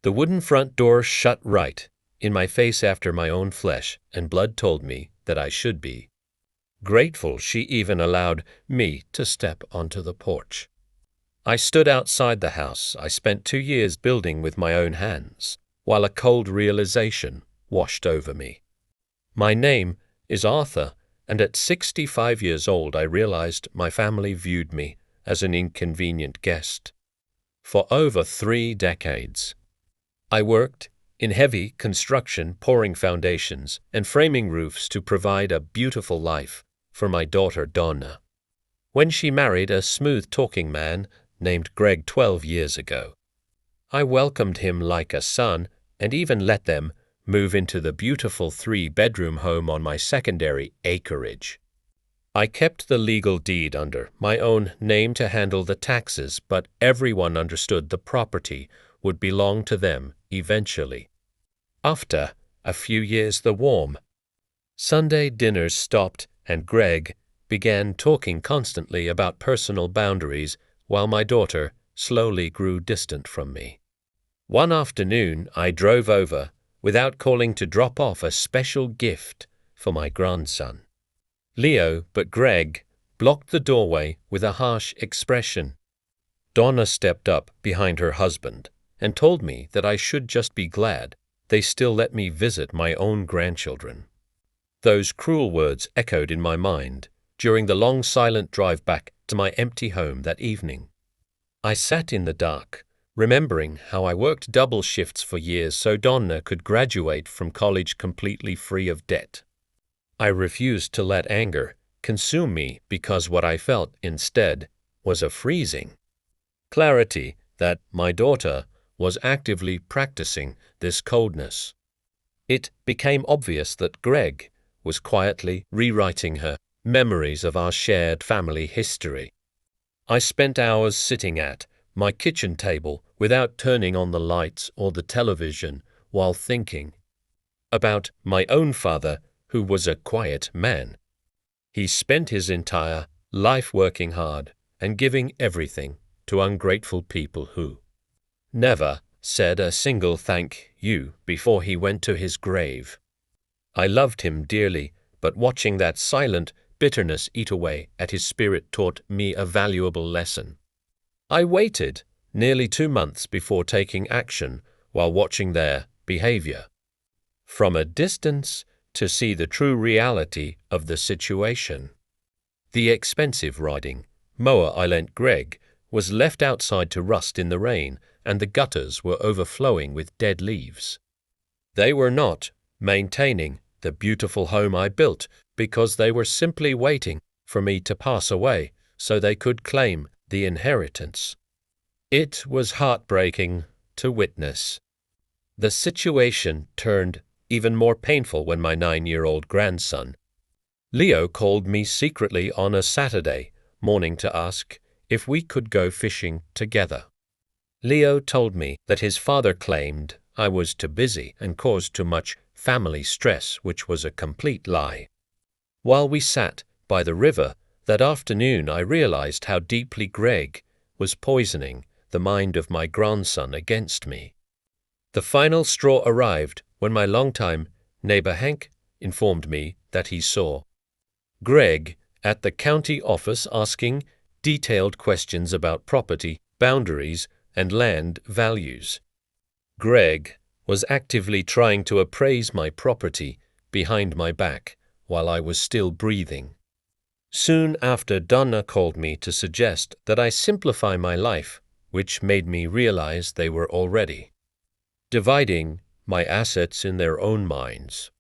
The wooden front door shut right in my face after my own flesh and blood told me that I should be grateful she even allowed me to step onto the porch. I stood outside the house I spent 2 years building with my own hands, while a cold realization washed over me. My name is Arthur, and at 65 years old I realized my family viewed me as an inconvenient guest. For over 3 decades, I worked in heavy construction, pouring foundations and framing roofs to provide a beautiful life for my daughter Donna. When she married a smooth-talking man named Greg 12 years ago, I welcomed him like a son and even let them move into the beautiful 3-bedroom home on my secondary acreage. I kept the legal deed under my own name to handle the taxes, but everyone understood the property would belong to them eventually. After a few years, the warm Sunday dinners stopped and Greg began talking constantly about personal boundaries while my daughter slowly grew distant from me. One afternoon, I drove over without calling to drop off a special gift for my grandson, Leo, but Greg blocked the doorway with a harsh expression. Donna stepped up behind her husband and told me that I should just be glad they still let me visit my own grandchildren. Those cruel words echoed in my mind during the long silent drive back to my empty home that evening. I sat in the dark, remembering how I worked double shifts for years so Donna could graduate from college completely free of debt. I refused to let anger consume me because what I felt instead was a freezing clarity that my daughter was actively practicing this coldness. It became obvious that Greg was quietly rewriting her memories of our shared family history. I spent hours sitting at my kitchen table without turning on the lights or the television while thinking about my own father, who was a quiet man. He spent his entire life working hard and giving everything to ungrateful people who never said a single thank you before he went to his grave. I loved him dearly, but watching that silent bitterness eat away at his spirit taught me a valuable lesson. I waited nearly 2 months before taking action while watching their behavior from a distance to see the true reality of the situation. The expensive riding mower I lent Greg was left outside to rust in the rain, and the gutters were overflowing with dead leaves. They were not maintaining the beautiful home I built because they were simply waiting for me to pass away so they could claim the inheritance. It was heartbreaking to witness. The situation turned even more painful when my 9-year-old grandson, Leo, called me secretly on a Saturday morning to ask if we could go fishing together. Leo told me that his father claimed I was too busy and caused too much family stress, which was a complete lie. While we sat by the river that afternoon, I realized how deeply Greg was poisoning the mind of my grandson against me. The final straw arrived when my longtime neighbor Hank informed me that he saw Greg at the county office asking detailed questions about property boundaries and land values. Greg was actively trying to appraise my property behind my back while I was still breathing. Soon after, Donna called me to suggest that I simplify my life, which made me realize they were already dividing my assets in their own minds.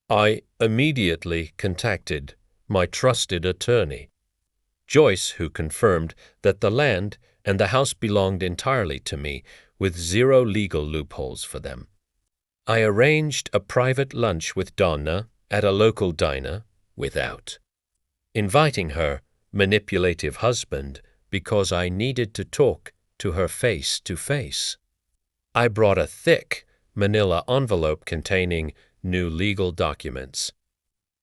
I immediately contacted my trusted attorney, Joyce, who confirmed that the land and the house belonged entirely to me, with 0 legal loopholes for them. I arranged a private lunch with Donna at a local diner without inviting her manipulative husband because I needed to talk to her face to face. I brought a thick manila envelope containing new legal documents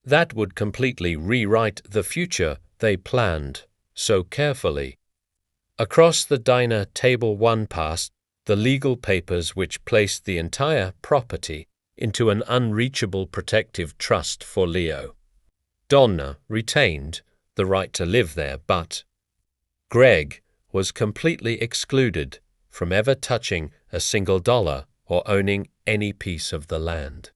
that would completely rewrite the future they planned so carefully. Across the diner table, one passed the legal papers which placed the entire property into an unreachable protective trust for Leo. Donna retained the right to live there, but Greg was completely excluded from ever touching a single dollar or owning any piece of the land.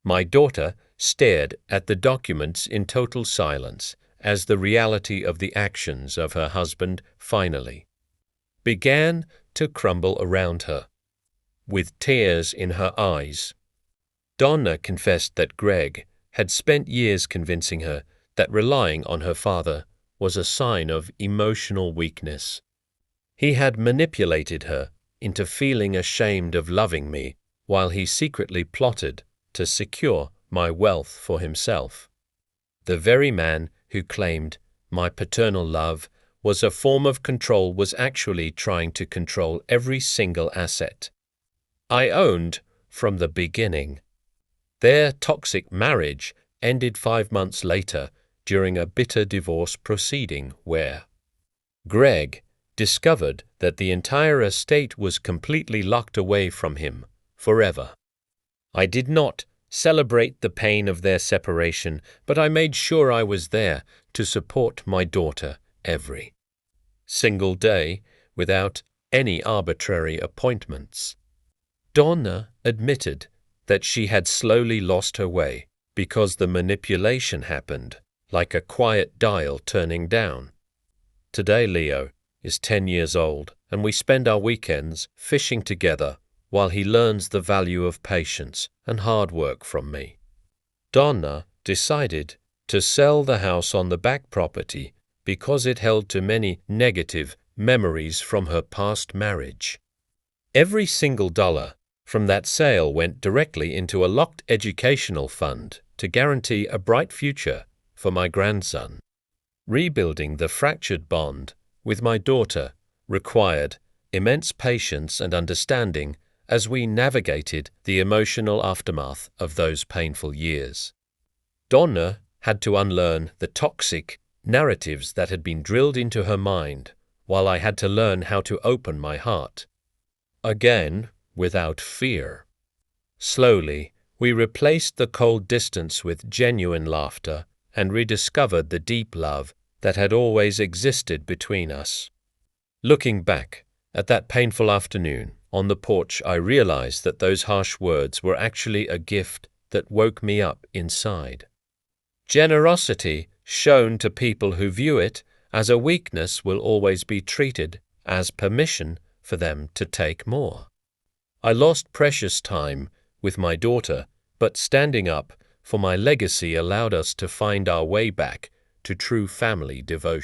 My daughter stared at the documents in total silence as the reality of the actions of her husband finally began to crumble around her. With tears in her eyes, Donna confessed that Greg had spent years convincing her that relying on her father was a sign of emotional weakness. He had manipulated her into feeling ashamed of loving me while he secretly plotted to secure my wealth for himself. The very man who claimed my paternal love was a form of control was actually trying to control every single asset I owned from the beginning. Their toxic marriage ended 5 months later during a bitter divorce proceeding where Greg discovered that the entire estate was completely locked away from him forever. I did not celebrate the pain of their separation, but I made sure I was there to support my daughter every single day without any arbitrary appointments. Donna admitted that she had slowly lost her way because the manipulation happened like a quiet dial turning down. Today Leo is 10 years old, and we spend our weekends fishing together while he learns the value of patience and hard work from me. Donna decided to sell the house on the back property because it held too many negative memories from her past marriage. Every single dollar from that sale went directly into a locked educational fund to guarantee a bright future for my grandson. Rebuilding the fractured bond with my daughter required immense patience and understanding as we navigated the emotional aftermath of those painful years. Donna had to unlearn the toxic narratives that had been drilled into her mind, while I had to learn how to open my heart. Again, without fear. Slowly, we replaced the cold distance with genuine laughter and rediscovered the deep love that had always existed between us. Looking back at that painful afternoon on the porch, I realized that those harsh words were actually a gift that woke me up inside. Generosity shown to people who view it as a weakness will always be treated as permission for them to take more. I lost precious time with my daughter, but standing up for my legacy allowed us to find our way back to true family devotion.